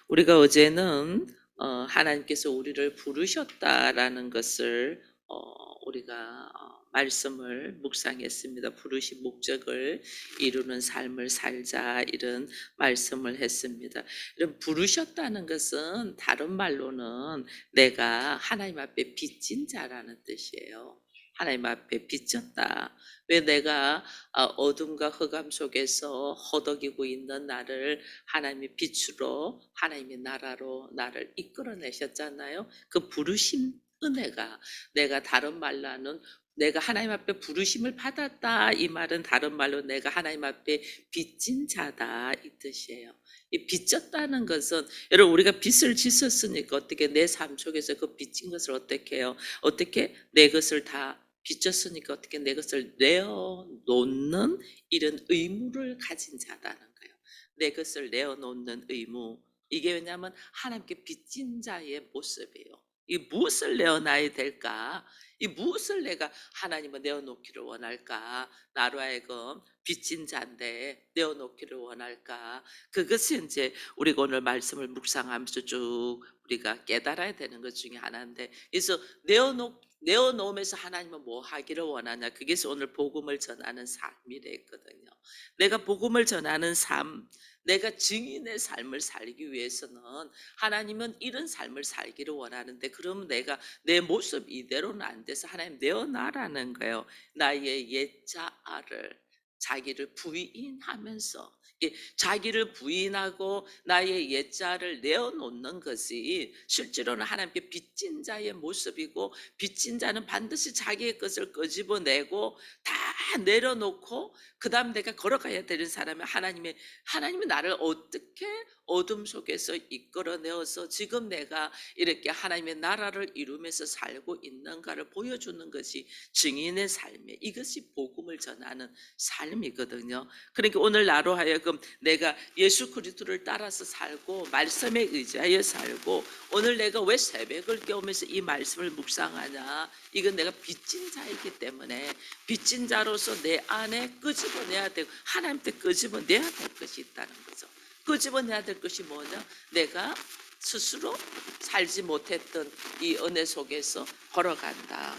우리가 어제는 하나님께서 우리를 부르셨다라는 것을 우리가 말씀을 묵상했습니다. 부르신 목적을 이루는 삶을 살자 이런 말씀을 했습니다. 이런 부르셨다는 것은 다른 말로는 내가 하나님 앞에 빚진 자라는 뜻이에요. 하나님 앞에 빚졌다. 왜 내가 어둠과 흑암 속에서 허덕이고 있는 나를 하나님의 빛으로 하나님의 나라로 나를 이끌어내셨잖아요. 그 부르심 은혜가 내가 다른 말로는 내가 하나님 앞에 부르심을 받았다 이 말은 다른 말로 내가 하나님 앞에 빚진 자다 이 뜻이에요. 이 빚졌다는 것은 여러분 우리가 빚을 짓었으니까 어떻게 내 삶 속에서 그 빚진 것을 어떻게 해요? 어떻게 내 것을 다 빚졌으니까 어떻게 내 것을 내어놓는 이런 의무를 가진 자다는 거예요. 내 것을 내어놓는 의무. 이게 왜냐하면 하나님께 빚진 자의 모습이에요. 이 무엇을 내어놔야 될까? 이 무엇을 내가 하나님은 내어놓기를 원할까? 나로 하여금 빚진 자인데 내어놓기를 원할까? 그것이 이제 우리가 오늘 말씀을 묵상하면서 쭉 우리가 깨달아야 되는 것 중에 하나인데, 그래서 내어놓으면서 하나님은 뭐 하기를 원하냐? 그게 오늘 복음을 전하는 삶이래 했거든요. 내가 복음을 전하는 삶, 내가 증인의 삶을 살기 위해서는 하나님은 이런 삶을 살기를 원하는데, 그러면 내가 내 모습 이대로는 안 돼서 하나님 내어놔라는 거예요. 나의 옛자아를 자기를 부인하면서 자기를 부인하고 나의 옛자를 내어놓는 것이 실제로는 하나님께 빚진 자의 모습이고, 빚진 자는 반드시 자기의 것을 끄집어내고 다 내려놓고 그 다음 내가 걸어가야 되는 사람이 하나님이 나를 어떻게 어둠 속에서 이끌어내어서 지금 내가 이렇게 하나님의 나라를 이루면서 살고 있는가를 보여주는 것이 증인의 삶이에요. 이것이 복음을 전하는 삶이거든요. 그러니까 오늘 나로 하여금 내가 예수 그리스도를 따라서 살고 말씀에 의지하여 살고, 오늘 내가 왜 새벽을 깨우면서 이 말씀을 묵상하냐? 이건 내가 빚진 자이기 때문에 빚진 자로서 내 안에 끄집어내야 되고 하나님께 끄집어내야 될 것이 있다는 거죠. 끄집어내야 될 것이 뭐냐? 내가 스스로 살지 못했던 이 은혜 속에서 걸어간다.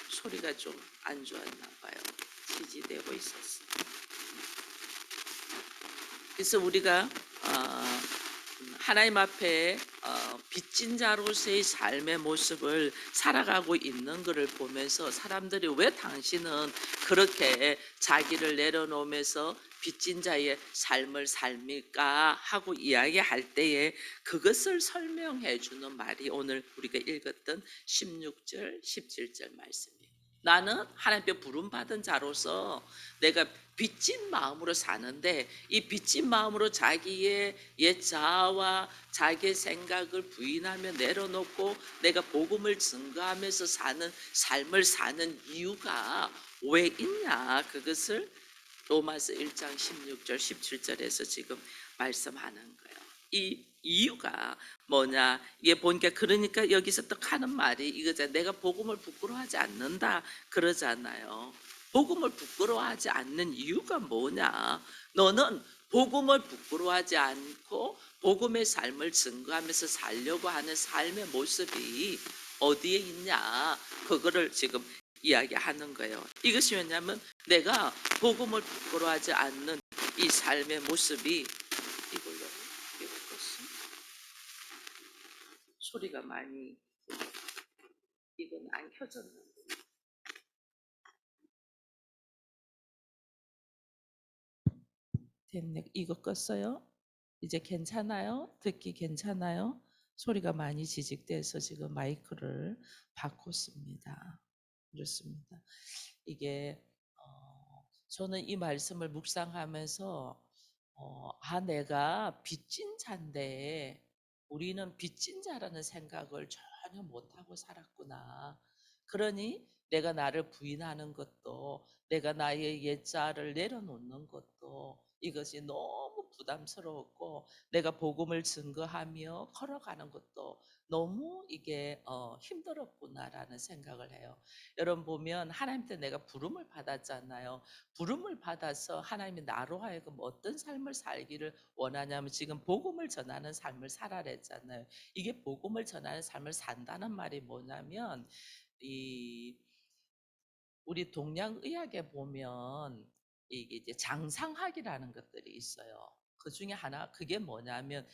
소리가 좀 안 좋았나 봐요. 지지되고 있었어. 그래서 우리가 하나님 앞에 빚진 자로서의 삶의 모습을 살아가고 있는 것을 보면서 사람들이 왜 당신은 그렇게 자기를 내려놓으면서 빚진 자의 삶을 삽니까? 하고 이야기할 때에 그것을 설명해 주는 말이 오늘 우리가 읽었던 16절, 17절 말씀이에요. 나는 하나님께 부름받은 자로서 내가 빚진 마음으로 사는데, 이 빚진 마음으로 자기의 옛 자아와 자기의 생각을 부인하며 내려놓고 내가 복음을 증거하면서 사는 삶을 사는 이유가 왜 있냐? 그것을 로마서 1장 16절 17절에서 지금 말씀하는 거예요. 이 이유가 뭐냐? 이게 보니까 그러니까 여기서 또 하는 말이 이거잖아요. 내가 복음을 부끄러워하지 않는다 그러잖아요. 복음을 부끄러워하지 않는 이유가 뭐냐? 너는 복음을 부끄러워하지 않고 복음의 삶을 증거하면서 살려고 하는 삶의 모습이 어디에 있냐? 그거를 지금 이야기하는 거예요. 이것이 왜냐하면 내가 복음을 부끄러워하지 않는 이 삶의 모습이, 이걸로 소리가 많이, 이건 안 켜졌는데 됐네. 이거 껐어요? 이제 괜찮아요? 듣기 괜찮아요? 소리가 많이 지직돼서 지금 마이크를 바꿨습니다. 그렇습니다. 이게 저는 이 말씀을 묵상하면서 내가 빚진 자인데 우리는 빚진 자라는 생각을 전혀 못하고 살았구나. 그러니 내가 나를 부인하는 것도, 내가 나의 옛자를 내려놓는 것도 이것이 너무 부담스러웠고 내가 복음을 증거하며 걸어가는 것도 너무 이게 '힘들었구나.'라는 생각을 해요. 여러분 보면 하나님한테 내가 부름을 받았잖아요. 부름을 받아서 하나님이 나로 하여금 어떤 삶을 살기를 원하냐면 지금 복음을 전하는 삶을 살아랬잖아요. 이게 복음을 전하는 삶을 산다는 말이 뭐냐면 이 우리 동양의학에 보면 이게 이제 장상학이라는 것들이 있어요. 그중에 하나 그게 뭐냐면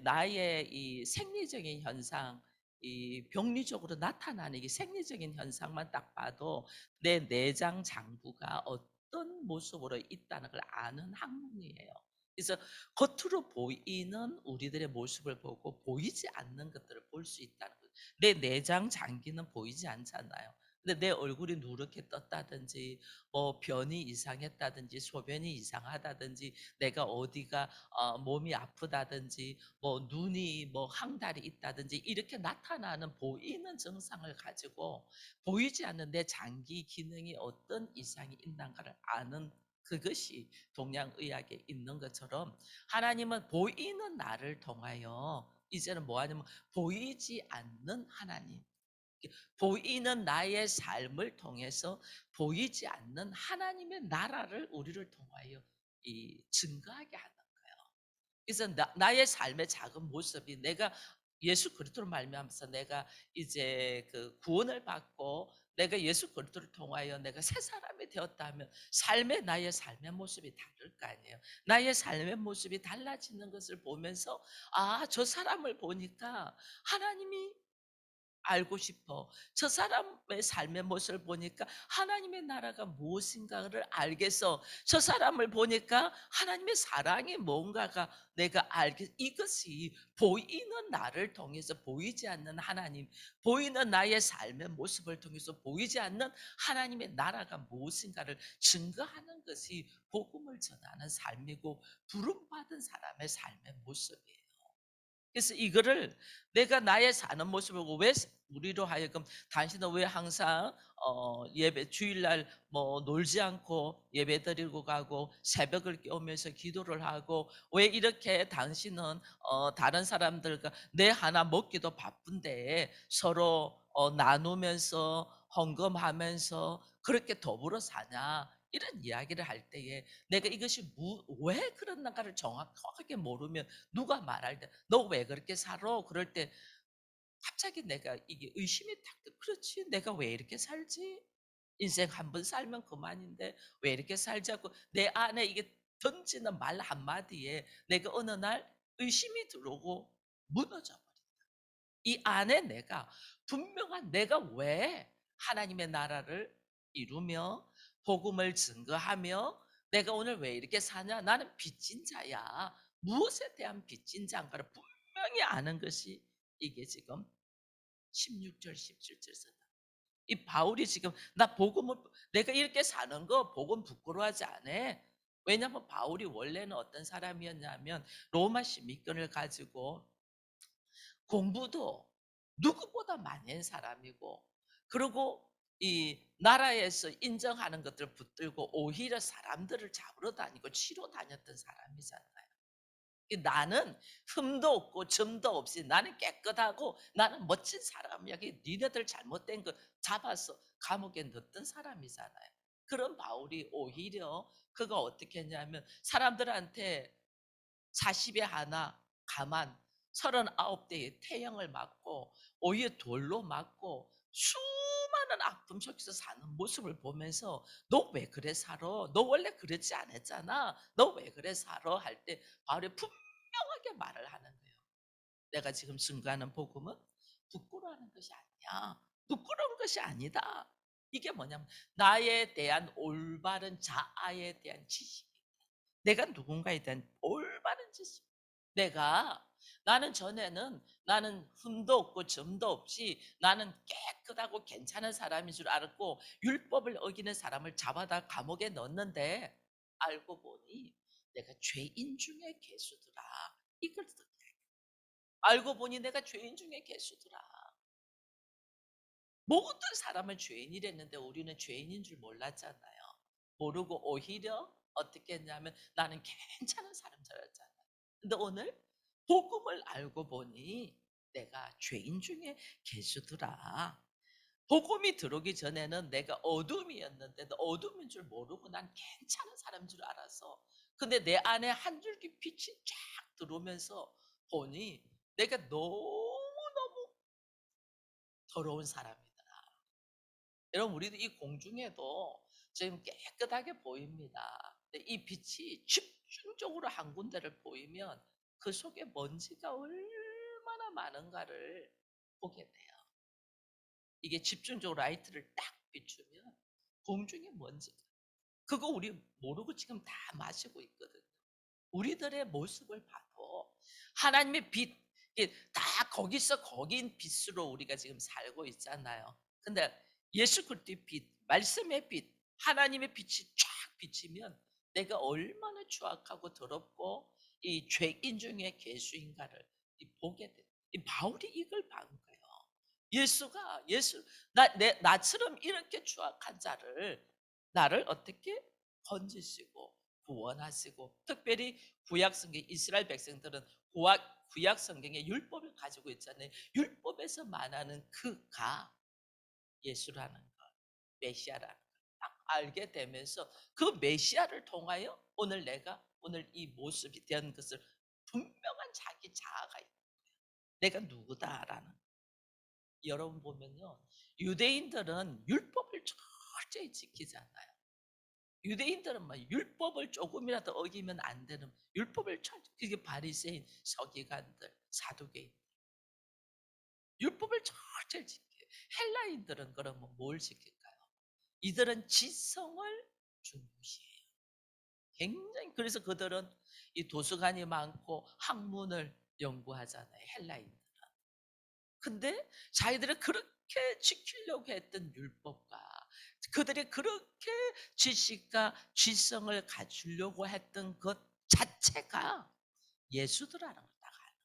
나의 이 생리적인 현상, 이 병리적으로 나타나는 이 생리적인 현상만 딱 봐도 내 내장 장부가 어떤 모습으로 있다는 걸 아는 학문이에요. 그래서 겉으로 보이는 우리들의 모습을 보고 보이지 않는 것들을 볼 수 있다는 거예요. 내 내장 장기는 보이지 않잖아요. 근데 내 얼굴이 누렇게 떴다든지 뭐 변이 이상했다든지 소변이 이상하다든지 내가 어디가 몸이 아프다든지 뭐 눈이 뭐 황달이 있다든지 이렇게 나타나는 보이는 증상을 가지고 보이지 않는 내 장기 기능이 어떤 이상이 있는가를 아는 그것이 동양의학에 있는 것처럼 하나님은 보이는 나를 통하여 이제는 뭐 하냐면 보이지 않는 하나님, 보이는 나의 삶을 통해서 보이지 않는 하나님의 나라를 우리를 통하여 이 증거하게 하는 거예요. 그래서 나의 삶의 작은 모습이 내가 예수 그리스도로 말미암아서 내가 이제 그 구원을 받고 내가 예수 그리스도를 통하여 내가 새 사람이 되었다면 나의 삶의 모습이 다를 거 아니에요. 나의 삶의 모습이 달라지는 것을 보면서 저 사람을 보니까 하나님이 알고 싶어. 저 사람의 삶의 모습을 보니까 하나님의 나라가 무엇인가를 알겠어. 저 사람을 보니까 하나님의 사랑이 뭔가가 내가 알겠. 이것이 보이는 나를 통해서 보이지 않는 하나님, 보이는 나의 삶의 모습을 통해서 보이지 않는 하나님의 나라가 무엇인가를 증거하는 것이 복음을 전하는 삶이고 부름받은 사람의 삶의 모습이에요. 그래서 이거를 내가 나의 사는 모습을 보고 왜 우리로 하여금 당신은 왜 항상 예배 주일날 뭐 놀지 않고 예배 드리고 가고 새벽을 깨우면서 기도를 하고 왜 이렇게 당신은 다른 사람들과 내 하나 먹기도 바쁜데 서로 나누면서 헌금하면서 그렇게 더불어 사냐 이런 이야기를 할 때에 내가 이것이 왜 그런가를 정확하게 모르면 누가 말할 때 "너 왜 그렇게 살아?" 그럴 때 갑자기 내가 이게 의심이 탁 그렇지 내가 왜 이렇게 살지? 인생 한 번 살면 그만인데 왜 이렇게 살지 않고 내 안에 이게 던지는 말 한마디에 내가 어느 날 의심이 들어오고 무너져 버려. 이 안에 내가 분명한 내가 왜 하나님의 나라를 이루며 복음을 증거하며 내가 오늘 왜 이렇게 사냐? 나는 빚진 자야. 무엇에 대한 빚진 자인가를 분명히 아는 것이 이게 지금 16절, 17절에서 이 바울이 지금 나 복음을 내가 이렇게 사는 거 복음 부끄러워하지 않아. 왜냐하면 바울이 원래는 어떤 사람이었냐면 로마 시민권을 가지고 공부도 누구보다 많이 한 사람이고 그리고 이 나라에서 인정하는 것들을 붙들고 오히려 사람들을 잡으러 다니고 치러 다녔던 사람이잖아요. 나는 흠도 없고 점도 없이 나는 깨끗하고 나는 멋진 사람이야. 니네들 잘못된 거 잡아서 감옥에 넣었던 사람이잖아요. 그런 바울이 오히려 그가 어떻게 했냐면 사람들한테 40에 하나 가만 39대의 태형을 맞고 오히려 돌로 맞고 수많은 아픔 속에서 사는 모습을 보면서 너 왜 그래 살아? 너 원래 그렇지 않았잖아. 너 왜 그래 살아? 할 때 바울이 분명하게 말을 하는 거예요. 내가 지금 증거하는 복음은 부끄러워하는 것이 아니야. 부끄러운 것이 아니다. 이게 뭐냐면 나에 대한 올바른 자아에 대한 지식. 내가 누군가에 대한 올바른 지식. 나는 전에는 나는 흠도 없고 점도 없이 나는 깨끗하고 괜찮은 사람인 줄 알았고 율법을 어기는 사람을 잡아다 감옥에 넣었는데 알고 보니 내가 죄인 중에 괴수더라. 이걸 알고 보니 내가 죄인 중에 괴수더라. 모든 사람은 죄인이랬는데 우리는 죄인인 줄 몰랐잖아요. 모르고 오히려 어떻게 했냐면 나는 괜찮은 사람 줄 알았잖아. 근데 오늘 복음을 알고 보니 내가 죄인 중에 괴수더라. 복음이 들어오기 전에는 내가 어둠이었는데도 어둠인 줄 모르고 난 괜찮은 사람인 줄 알아서, 근데 내 안에 한 줄기 빛이 쫙 들어오면서 보니 내가 너무너무 더러운 사람이더라. 여러분, 우리도 이 공중에도 지금 깨끗하게 보입니다. 근데 이 빛이 집중적으로 한 군데를 보이면 그 속에 먼지가 얼마나 많은가를 보게 돼요. 이게 집중적으로 라이트를 딱 비추면 공중에 먼지가, 그거 우리 모르고 지금 다 마시고 있거든요. 우리들의 모습을 봐도 하나님의 빛, 이게 다 거기서 거긴 빛으로 우리가 지금 살고 있잖아요. 근데 예수 그리스도의 빛, 말씀의 빛, 하나님의 빛이 쫙 비치면 내가 얼마나 추악하고 더럽고 이 죄인 중에 괴수인가를 보게 돼. 이 바울이 이걸 본 거예요. 나처럼 이렇게 추악한 자를, 나를 어떻게 건지시고 구원하시고, 특별히 구약 성경, 이스라엘 백성들은 구약 성경에 율법을 가지고 있잖아요. 율법에서 말하는 그가 예수라는 것, 메시아라는 걸 딱 알게 되면서 그 메시아를 통하여 오늘 내가 오늘 이 모습이 된 것을 분명한 자기 자아가 있고, 내가 누구다라는. 여러분 보면요, 유대인들은 율법을 철저히 지키잖아요. 유대인들은 막 율법을 조금이라도 어기면 안 되는 율법을 그게 바리새인, 서기관들, 사두개인, 율법을 철저히 지켜요. 헬라인들은 그러면 뭘 지킬까요? 이들은 지성을 중시해요. 굉장히, 그래서 그들은 이 도서관이 많고 학문을 연구하잖아요, 헬라인들은. 근데 자기들은 그렇게 지키려고 했던 율법과 그들이 그렇게 지식과 지성을 갖추려고 했던 것 자체가 예수더라는 걸 딱 알아요.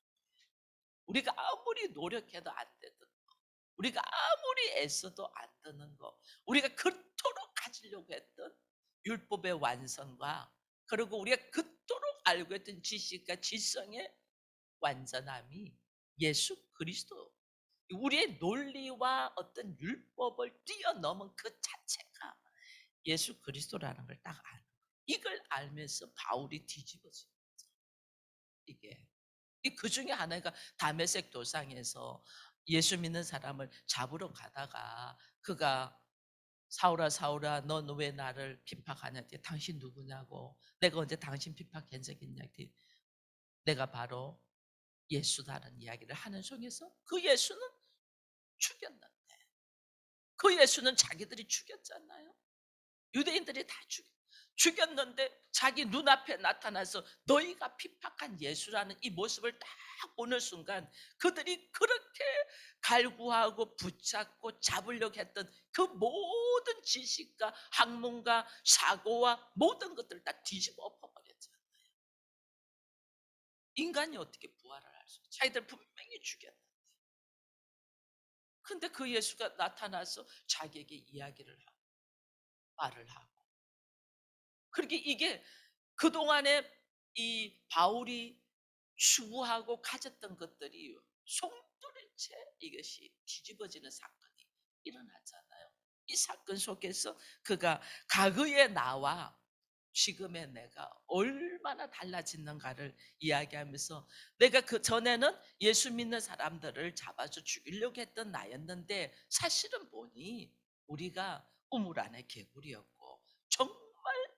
우리가 아무리 노력해도 안 되던 거, 우리가 아무리 애써도 안 되는 거, 우리가 그토록 가지려고 했던 율법의 완성과, 그리고 우리가 그토록 알고 있던 지식과 지성의 완전함이 예수 그리스도, 우리의 논리와 어떤 율법을 뛰어넘은 그 자체가 예수 그리스도라는 걸 딱 아는 거예요. 이걸 알면서 바울이 뒤집어진 거죠. 이게 그 중에 하나가 다메섹 도상에서 예수 믿는 사람을 잡으러 가다가 그가 사울아 사울아 넌 왜 나를 핍박하냐 했더니 당신 누구냐고, 내가 언제 당신 핍박한 적 있냐 했더니 내가 바로 예수다는 이야기를 하는 속에서 그 예수는 죽였는데, 그 예수는 자기들이 죽였잖아요. 유대인들이 다 죽였는데 자기 눈앞에 나타나서 너희가 핍박한 예수라는 이 모습을 딱 보는 순간 그들이 그렇게 갈구하고 붙잡고 잡으려고 했던 그 모든 지식과 학문과 사고와 모든 것들을 다 뒤집어 엎어버렸잖아요. 인간이 어떻게 부활을 할 수 있어요? 자기들 분명히 죽였는데. 근데 그 예수가 나타나서 자기에게 이야기를 하고 말을 하고, 그렇게 이게 그동안에 이 바울이 추구하고 가졌던 것들이 송두리째 이것이 뒤집어지는 사건이 일어났잖아요. 이 사건 속에서 그가 과거의 나와 지금의 내가 얼마나 달라졌는가를 이야기하면서, 내가 그 전에는 예수 믿는 사람들을 잡아서 죽이려고 했던 나였는데 사실은 보니 우리가 우물 안의 개구리였고 정말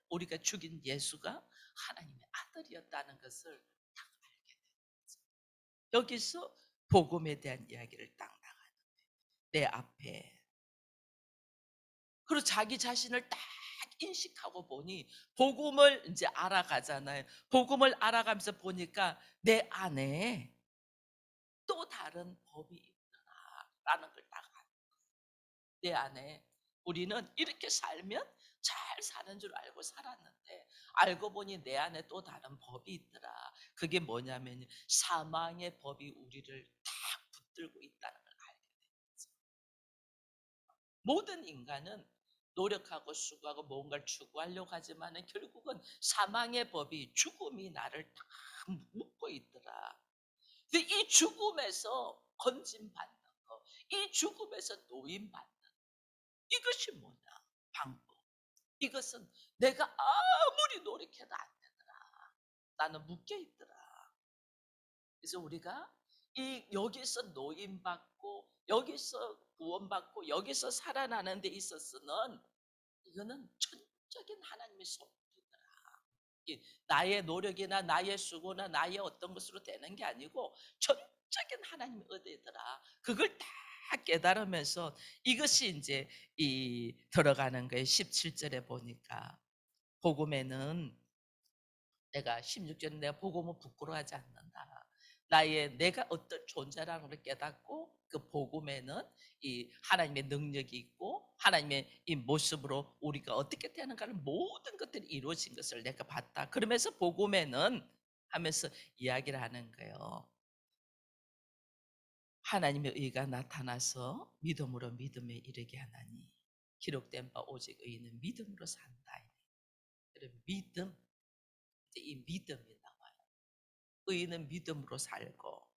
우리가 죽인 예수가 하나님의 아들이었다는 것을 딱 알게 된 거죠. 여기서 복음에 대한 이야기를 딱 나가는 내 앞에. 그리고 자기 자신을 딱 인식하고 보니 복음을 이제 알아가잖아요. 복음을 알아가면서 보니까 내 안에 또 다른 법이 있구나라는 걸 딱 알아요. 내 안에 우리는 이렇게 살면 잘 사는 줄 알고 살았는데 알고 보니 내 안에 또 다른 법이 있더라. 그게 뭐냐면 사망의 법이 우리를 다 붙들고 있다는 걸 알게 됐어요. 모든 인간은 노력하고 수고하고 뭔가를 추구하려고 하지만은 결국은 사망의 법이 죽음이 나를 다 묶고 있더라. 근데 이 죽음에서 건짐받는 거, 이 죽음에서 노임받는 이것이 뭐냐? 방법. 이것은 내가 아무리 노력해도 안 되더라. 나는 묶여 있더라. 그래서 우리가 이 여기서 노임받고 여기서 구원받고 여기서 살아나는 데 있어서는 이거는 전적인 하나님의 섭리더라. 나의 노력이나 나의 수고나 나의 어떤 것으로 되는 게 아니고 전적인 하나님의 은혜더라. 그걸 다 깨달으면서 이것이 이제 이 들어가는 거예요. 17절에 보니까 복음에는 내가 16절에 내가 복음을 부끄러워하지 않는다. 내가 어떤 존재라는 걸 깨닫고 그 복음에는 이 하나님의 능력이 있고 하나님의 이 모습으로 우리가 어떻게 되는가를 모든 것들이 이루어진 것을 내가 봤다. 그러면서 복음에는 하면서 이야기를 하는 거예요. 하나님의 의가 나타나서 믿음으로 믿음에 이르게 하나니 기록된 바 오직 의인은 믿음으로 산다. 그럼 믿음, 이제 이 믿음이 나와요. 의인은 믿음으로 살고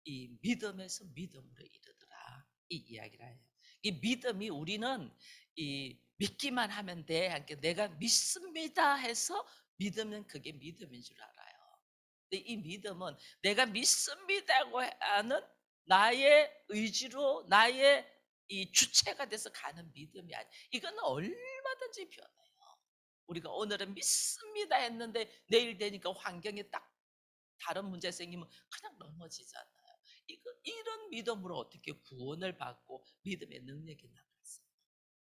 이 믿음에서 믿음으로 이르더라. 이 이야기를 해요. 이 믿음이 우리는 이 믿기만 하면 돼. 그러니까 내가 믿습니다 해서 믿으면 그게 믿음인 줄 알아요. 근데 이 믿음은 내가 믿습니다고 하는 나의 의지로 나의 이 주체가 돼서 가는 믿음이 아니야. 이거는 얼마든지 변해요. 우리가 오늘은 믿습니다 했는데 내일 되니까 환경이 딱 다른 문제 생기면 그냥 넘어지잖아요. 이런 믿음으로 어떻게 구원을 받고 믿음의 능력이 나갔어요.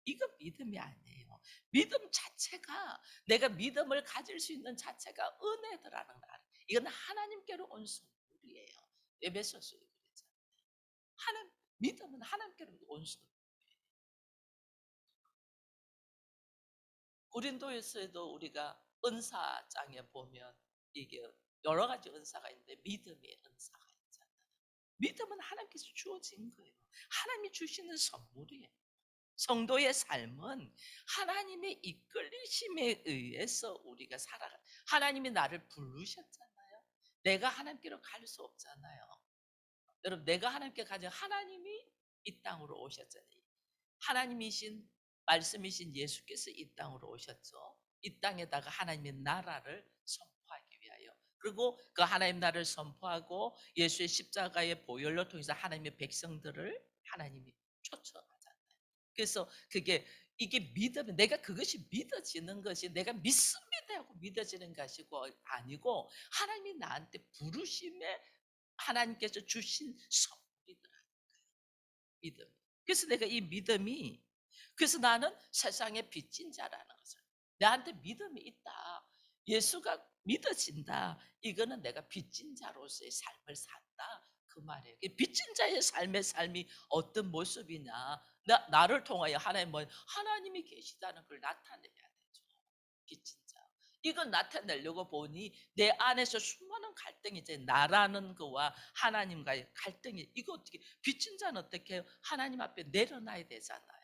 이건 믿음이 아니에요. 믿음 자체가 내가 믿음을 가질 수 있는 자체가 은혜더라는 거 알아요. 이건 하나님께로 온 선물이에요. 에베소서에 그랬잖아요. 믿음은 하나님께로 온 선물. 고린도에서도 우리가 은사장에 보면 이게 여러 가지 은사가 있는데 믿음의 은사가 있잖아요. 믿음은 하나님께서 주어진 거예요. 하나님이 주시는 선물이에요. 성도의 삶은 하나님의 이끌리심에 의해서 우리가 살아가. 하나님이 나를 부르셨잖아요. 내가 하나님께로 갈 수 없잖아요. 여러분, 내가 하나님께 가자. 하나님이 이 땅으로 오셨잖아요. 하나님이신 말씀이신 예수께서 이 땅으로 오셨죠. 이 땅에다가 하나님의 나라를 선포하기 위하여. 그리고 그 하나님 나라를 선포하고 예수의 십자가의 보혈로 통해서 하나님의 백성들을 하나님이 초청하잖아요. 그래서 이게 믿으면 내가 그것이 믿어지는 것이 내가 믿습니다 하고 믿어지는 것이고 아니고 하나님이 나한테 부르심에 하나님께서 주신 선물이더라. 믿음. 그래서 내가 이 믿음이 그래서 나는 세상의 빚진 자라는 것을 나한테 믿음이 있다. 예수가 믿어진다. 이거는 내가 빚진 자로서의 삶을 산다. 그 말이에요. 빚진 자의 삶이 어떤 모습이냐. 나를 통하여 하나님이 계시다는 걸 나타내야 되죠. 빚진 자. 이걸 나타내려고 보니 내 안에서 수많은 갈등이 이제 나라는 거와 하나님과의 갈등이 이거 어떻게 빚진 자는 어떻게 해요? 하나님 앞에 내려놔야 되잖아요.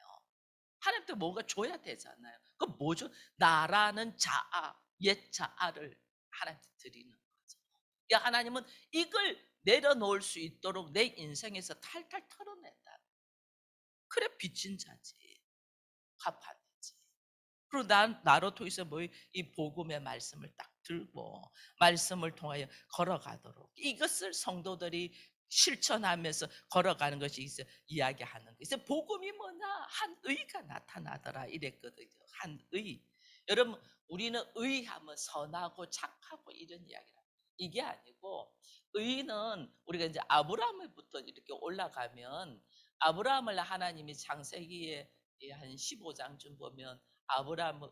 하나님한테 뭔가 줘야 되잖아요. 그 뭐죠? 나라는 자아, 옛 자아를 하나님한테 드리는 거죠. 그러니까 하나님은 이걸 내려놓을 수 있도록 내 인생에서 탈탈 털어낸다. 그래 빚진 자지. 갚아야 되지. 그리고 나로 통해서 이 복음의 말씀을 딱 들고 말씀을 통하여 걸어가도록 이것을 성도들이 실천하면서 걸어가는 것이 있어 이야기하는 거. 그래서 복음이 뭐냐? 한 의가 나타나더라 이랬거든요. 한 의. 여러분 우리는 의하면 선하고 착하고 이런 이야기라. 이게 아니고 의는 우리가 이제 아브라함부터 이렇게 올라가면 아브라함을 하나님이 창세기에 한 15장쯤 보면 아브라함은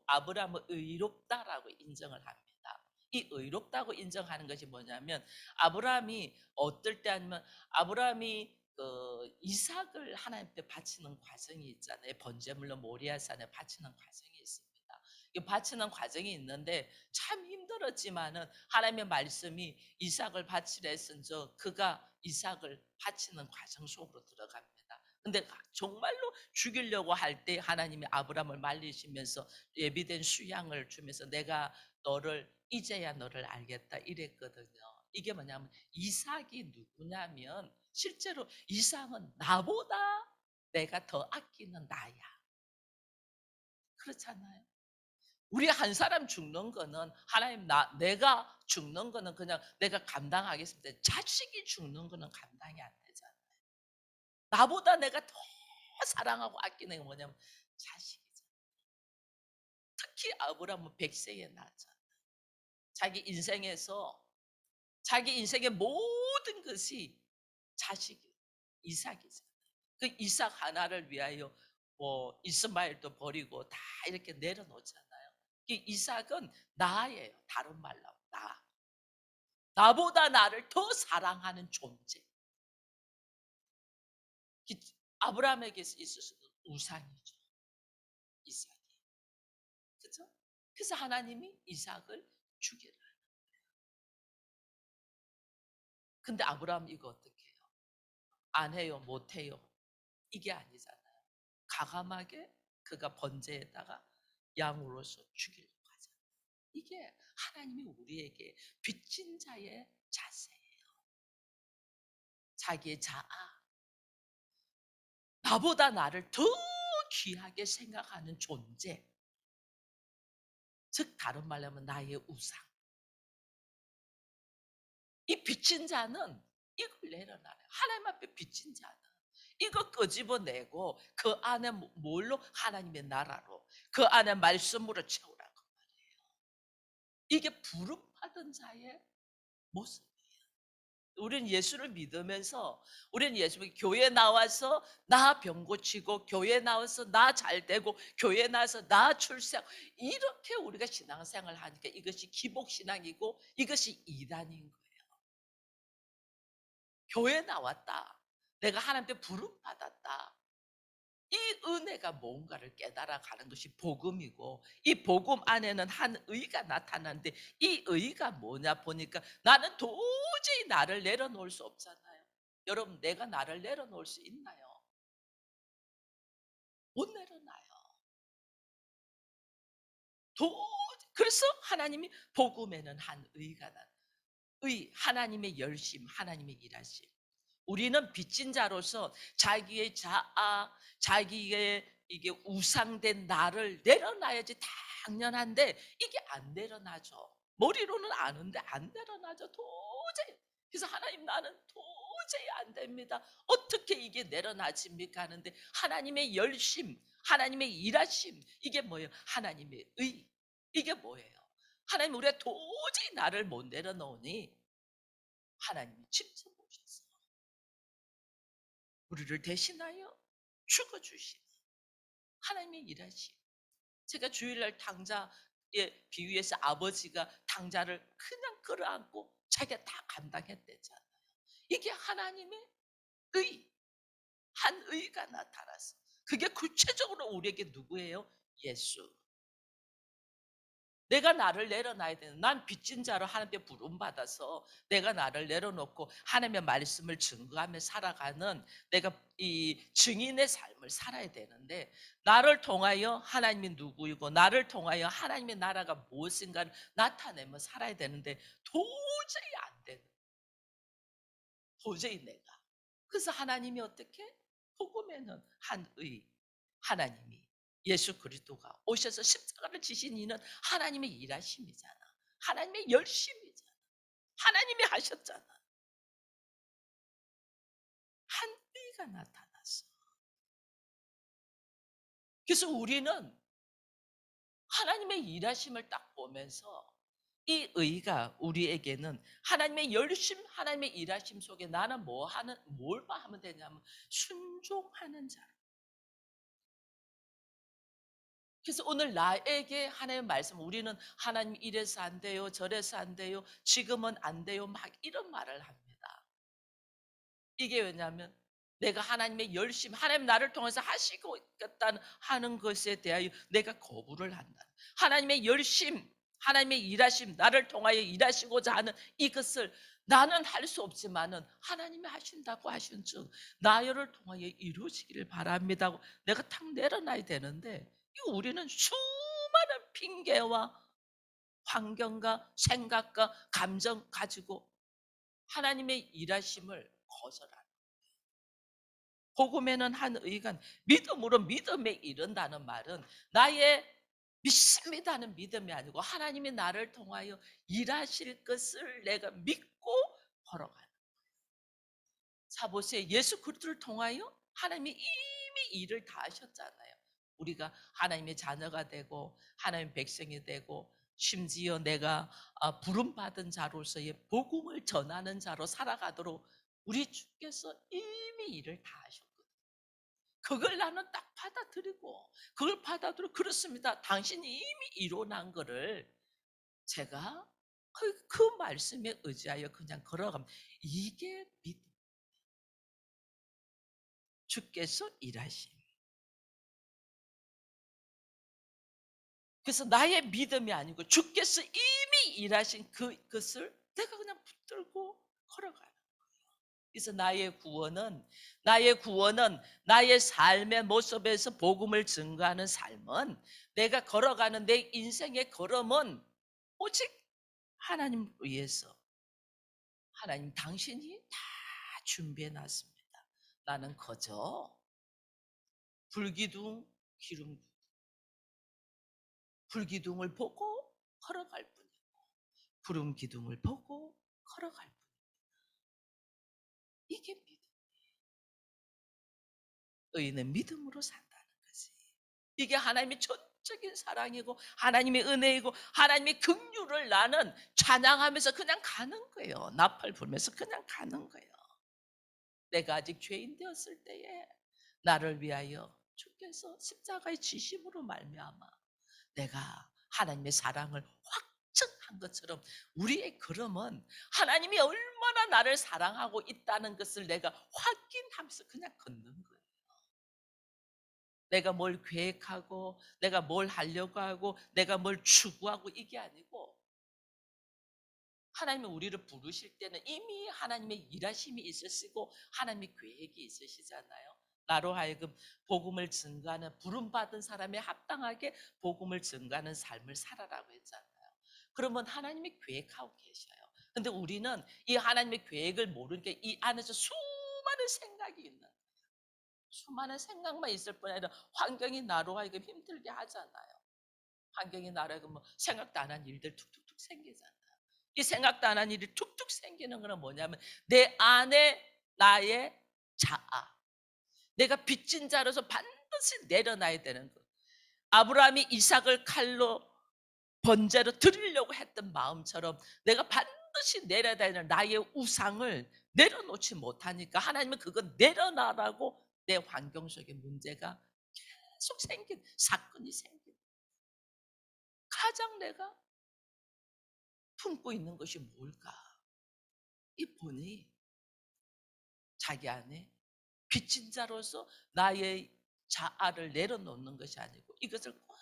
아브라함은 의롭다라고 인정을 합니다. 이 의롭다고 인정하는 것이 뭐냐면 아브라함이 어떨 때 아니면 아브라함이 그 이삭을 하나님께 바치는 과정이 있잖아요. 번제물로 모리아산에 바치는 과정이 있습니다. 이 바치는 과정이 있는데 참 힘들었지만은 하나님의 말씀이 이삭을 바치라 했은저 그가 이삭을 바치는 과정 속으로 들어갑니다. 근데 정말로 죽이려고 할 때 하나님이 아브라함을 말리시면서 예비된 수양을 주면서 내가 너를 이제야 너를 알겠다 이랬거든요. 이게 뭐냐면 이삭이 누구냐면 실제로 이삭은 나보다 내가 더 아끼는 나야. 그렇잖아요. 우리 한 사람 죽는 거는 하나님 내가 죽는 거는 그냥 내가 감당하겠습니다. 자식이 죽는 거는 감당이 안 되잖아요. 나보다 내가 더 사랑하고 아끼는 게 뭐냐면 자식이죠. 특히 아브라함은 100세에 낳았잖아요. 자기 인생에서 자기 인생의 모든 것이 자식이 이삭이잖아요. 그 이삭 하나를 위하여 뭐 이스마엘도 버리고 다 이렇게 내려놓잖아요. 이 이삭은 나예요. 다른 말로 나. 나보다 나를 더 사랑하는 존재. 아브라함에게 있어서도 우상이죠. 이삭이. 그죠? 그래서 하나님이 이삭을 죽이라. 근데 아브라함 이거 어떻게 해요? 안 해요, 못 해요. 이게 아니잖아요. 과감하게 그가 번제에다가 양으로서 죽이려고 하잖아요. 이게 하나님이 우리에게 빚진 자의 자세예요. 자기의 자아. 나보다 나를 더 귀하게 생각하는 존재. 즉 다른 말로 하면 나의 우상. 이 빚진 자는 이걸 내려놔요. 하나님 앞에 빚진 자는 이거 끄집어내고 그 안에 뭘로 하나님의 나라로 그 안에 말씀으로 채우라고 말이에요. 이게 부름받은 자의 모습이에요. 우리는 예수를 믿으면서 우리는 예수를 교회 나와서 나 병 고치고 교회 나와서 나 잘 되고 교회 나와서 나 출세하고 이렇게 우리가 신앙생활을 하니까 이것이 기복신앙이고 이것이 이단인 거예요. 교회 나왔다. 내가 하나님께 부름받았다. 이 은혜가 뭔가를 깨달아 가는 것이 복음이고 이 복음 안에는 한 의가 나타나는데 이 의가 뭐냐 보니까 나는 도저히 나를 내려놓을 수 없잖아요. 여러분 내가 나를 내려놓을 수 있나요? 못 내려놔요. 그래서 하나님이 복음에는 한 의가 나. 하나님의 열심, 하나님의 일하심. 우리는 빚진 자로서 자기의 자아, 자기의 이게 우상된 나를 내려놔야지 당연한데 이게 안 내려놔죠. 머리로는 아는데 안 내려놔죠. 도저히. 그래서 하나님 나는 도저히 안 됩니다. 어떻게 이게 내려놔집니까 하는데 하나님의 열심, 하나님의 일하심 이게 뭐예요? 하나님의 의. 이게 뭐예요? 하나님 우리가 도저히 나를 못 내려놓으니 하나님이 직접 오셔서 우리를 대신하여 죽어주신 하나님의 일하심. 제가 주일날 당자의 비유에서 아버지가 당자를 그냥 끌어안고 자기가 다 감당했대잖아요. 이게 하나님의 의, 한 의가 나타났어. 그게 구체적으로 우리에게 누구예요? 예수. 내가 나를 내려놔야 되는 난 빚진 자로 하나님께 부름받아서 내가 나를 내려놓고 하나님의 말씀을 증거하며 살아가는 내가 이 증인의 삶을 살아야 되는데 나를 통하여 하나님이 누구이고 나를 통하여 하나님의 나라가 무엇인가를 나타내며 살아야 되는데 도저히 안 되는 도저히 내가 그래서 하나님이 어떻게 복음에는 한의 하나님이 예수 그리스도가 오셔서 십자가를 지신 이는 하나님의 일하심이잖아. 하나님의 열심이잖아. 하나님이 하셨잖아. 한의가 나타났어. 그래서 우리는 하나님의 일하심을 딱 보면서 이 의가 우리에게는 하나님의 열심, 하나님의 일하심 속에 나는 뭘만 하면 되냐면 순종하는 자. 그래서 오늘 나에게 하나님의 말씀, 우리는 하나님 이래서 안 돼요, 저래서 안 돼요, 지금은 안 돼요, 막 이런 말을 합니다. 이게 왜냐하면 내가 하나님의 열심, 하나님 나를 통해서 하시고 있겠다는 하는 것에 대하여 내가 거부를 한다. 하나님의 열심, 하나님의 일하심, 나를 통하여 일하시고자 하는 이것을 나는 할 수 없지만은 하나님이 하신다고 하신 즉 나를 통하여 이루어지기를 바랍니다 하고 내가 탁 내려놔야 되는데, 이 우리는 수많은 핑계와 환경과 생각과 감정 가지고 하나님의 일하심을 거절하는. 복음에는 한 의간 믿음으로 믿음에 이른다는 말은 나의 믿습니다는 믿음이 아니고 하나님이 나를 통하여 일하실 것을 내가 믿고 걸어가는. 자 보세요. 예수 그리스도를 통하여 하나님이 이미 일을 다 하셨잖아요. 우리가 하나님의 자녀가 되고 하나님의 백성이 되고 심지어 내가 부름 받은 자로서의 복음을 전하는 자로 살아가도록 우리 주께서 이미 일을 다 하셨거든요. 그걸 나는 딱 받아들이고 그걸 받아들이고 그렇습니다. 당신이 이미 이뤄난 거를 제가 그 말씀에 의지하여 그냥 걸어갑니다. 이게 믿음. 주께서 일하심. 그래서 나의 믿음이 아니고 주께서 이미 일하신 그것을 내가 그냥 붙들고 걸어가요. 그래서 나의 구원은 나의 삶의 모습에서 복음을 증거하는 삶은, 내가 걸어가는 내 인생의 걸음은 오직 하나님 위해서, 하나님 당신이 다 준비해 놨습니다. 나는 그저 불기둥 기둥 불기둥을 보고 걸어갈 뿐이고 구름 기둥을 보고 걸어갈 뿐. 이게 믿음. 의인은 믿음으로 산다는 거지. 이게 하나님의 전적인 사랑이고 하나님의 은혜이고 하나님의 긍휼을 나는 찬양하면서 그냥 가는 거예요. 나팔 불면서 그냥 가는 거예요. 내가 아직 죄인 되었을 때에 나를 위하여 주께서 십자가의 지심으로 말미암아 내가 하나님의 사랑을 확증한 것처럼 우리의 걸음은 하나님이 얼마나 나를 사랑하고 있다는 것을 내가 확인하면서 그냥 걷는 거예요. 내가 뭘 계획하고 내가 뭘 하려고 하고 내가 뭘 추구하고 이게 아니고, 하나님이 우리를 부르실 때는 이미 하나님의 일하심이 있으시고 하나님의 계획이 있으시잖아요. 나로 하여금 복음을 증거하는 부름받은 사람에 합당하게 복음을 증거하는 삶을 살아라고 했잖아요. 그러면 하나님이 계획하고 계셔요. 근데 우리는 이 하나님의 계획을 모르는 게 이 안에서 수많은 생각이 있는 거예요. 수많은 생각만 있을 뿐 아니라 환경이 나로 하여금 힘들게 하잖아요. 환경이 나로 하여금 뭐 생각도 안 한 일들 툭툭툭 생기잖아요. 이 생각도 안 한 일이 툭툭 생기는 거는 뭐냐면 내 안에 나의 자아, 내가 빚진 자로서 반드시 내려놔야 되는 것. 아브라함이 이삭을 칼로 번제로 드리려고 했던 마음처럼 내가 반드시 내려야 되는 나의 우상을 내려놓지 못하니까 하나님은 그거 내려놔라고 내 환경 속에 문제가 계속 생긴, 사건이 생긴. 가장 내가 품고 있는 것이 뭘까? 이 보니 자기 안에 빚진 자로서 나의 자아를 내려놓는 것이 아니고 이것을 꼭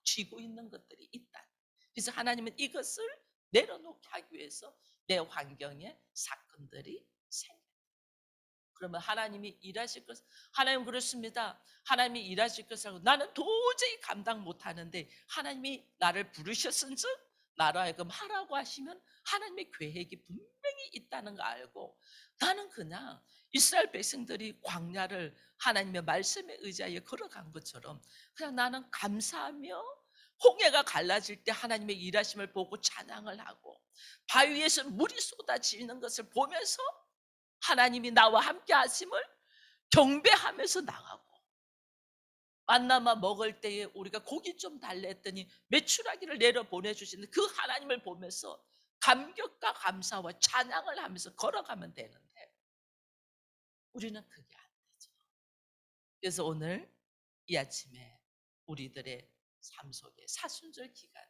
쥐고 있는 것들이 있다. 그래서 하나님은 이것을 내려놓게 하기 위해서 내 환경에 사건들이 생겨. 그러면 하나님이 일하실 것, 하나님 그렇습니다. 하나님이 일하실 것을 나는 도저히 감당 못하는데 하나님이 나를 부르셨은즉 나로 하여금 하라고 하시면 하나님의 계획이 분명히 있다는 거 알고 나는 그냥 이스라엘 백성들이 광야를 하나님의 말씀에 의지하여 걸어간 것처럼 그냥 나는 감사하며 홍해가 갈라질 때 하나님의 일하심을 보고 찬양을 하고 바위에서 물이 쏟아지는 것을 보면서 하나님이 나와 함께 하심을 경배하면서 나가고, 만나마 먹을 때에 우리가 고기 좀 달래 했더니 메추라기를 내려 보내주시는 그 하나님을 보면서 감격과 감사와 찬양을 하면서 걸어가면 되는데 우리는 그게 안 되죠. 그래서 오늘 이 아침에 우리들의 삶 속에 사순절 기간에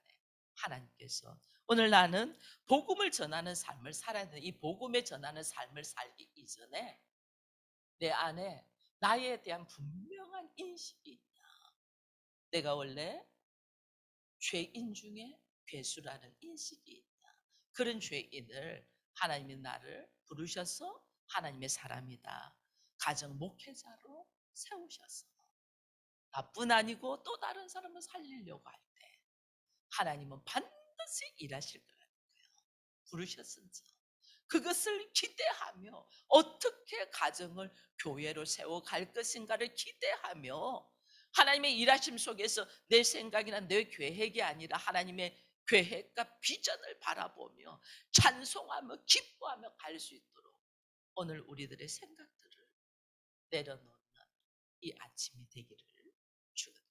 하나님께서 오늘 나는 복음을 전하는 삶을 살아야 되는, 이 복음에 전하는 삶을 살기 이전에 내 안에 나에 대한 분명한 인식이 있다. 내가 원래 죄인 중에 괴수라는 인식이 있다. 그런 죄인을 하나님이 나를 부르셔서 하나님의 사람이다. 가정 목회자로 세우셔서 나뿐 아니고 또 다른 사람을 살리려고 할 때 하나님은 반드시 일하실 거예요. 부르셨은지. 그것을 기대하며 어떻게 가정을 교회로 세워갈 것인가를 기대하며 하나님의 일하심 속에서 내 생각이나 내 계획이 아니라 하나님의 계획과 비전을 바라보며 찬송하며 기뻐하며 갈 수 있도록 오늘 우리들의 생각들을 내려놓는 이 아침이 되기를 주옵소서.